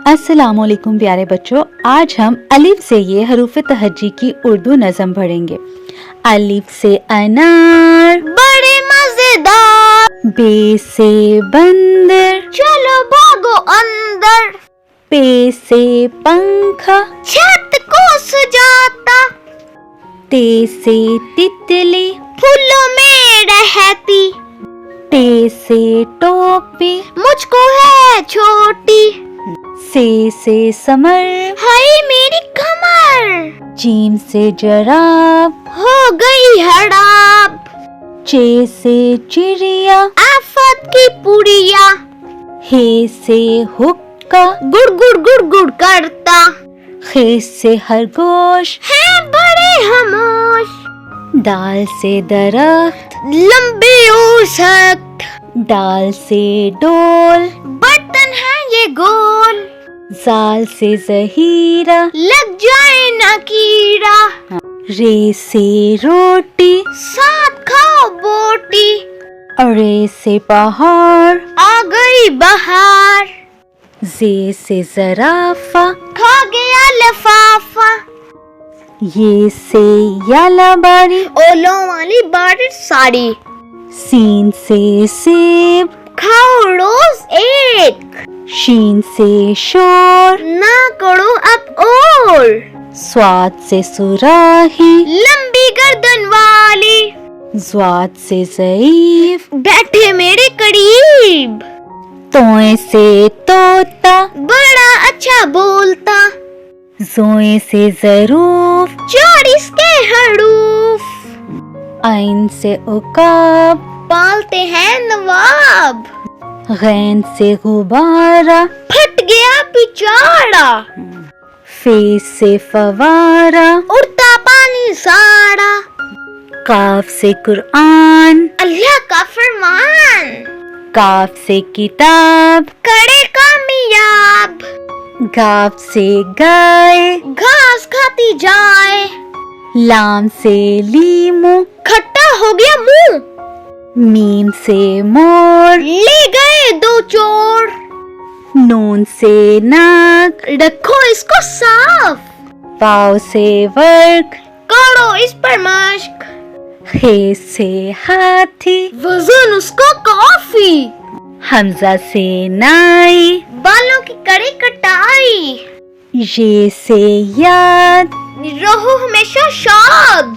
अस्सलाम वालेकुम प्यारे बच्चों, आज हम अलिफ से ये हरूफ तहज्जी की उर्दू नज़म पढ़ेंगे। अलिफ से अनार, बड़े मजेदार, बे से बंदर, चलो भागो अंदर, पे से पंखा, छत को सजाता, ते से तितली, फूलों में रहती, टे से टोपी, मुझको है छोटी, से समर, हाय मेरी कमर, जीम से जराब, हो गई हड़ाप, चे से चिड़िया, आफत की पुड़िया, हे से हुक्का, गुड़ गुड़ गुड़ गुड़ करता, खे से खरगोश, है बड़े खामोश, दाल से दरख्त, लंबी और सख्त, दाल से डोल, बर्तन है ये गोल, जाल से जहीरा, लग जाए ना कीड़ा, रे से रोटी, साथ खाओ बोटी, रे से पहाड़, आ गई बहार, जे से जराफा, खा गया लफाफा, ये से याला बारी, ओलों वाली बारिश साड़ी, सीन से सेब, खाओ रोज एक, शीन से शोर, ना करो अब और, स्वाद से सुराही, लंबी गर्दन वाली, ज्वाद से ज़ईफ, बैठे मेरे करीब, तोए से तोता, बड़ा अच्छा बोलता, जोए से ज़रूफ, 40 के हरूफ, आइन से उकाब, पालते हैं नवाब, गैन से गुबारा, फट गया पिचाड़ा, फे से फवारा, उड़ता पानी सारा, काफ से कुरआन, अल्लाह का फरमान, काफ से किताब, करे कामयाब, गाफ से गाय, घास खाती जाए, लाम से लीमू, खट्टा हो गया मुंह, मीम से मोर, ले गए दो चोर, नून से नाक, रखो इसको साफ, वाव से वर्क, करो इस पर मश्क, खे से हाथी, वजन उसका काफी, हमजा से नाई, बालों की कड़ी कटाई, ये से याद, रहो हमेशा शाद,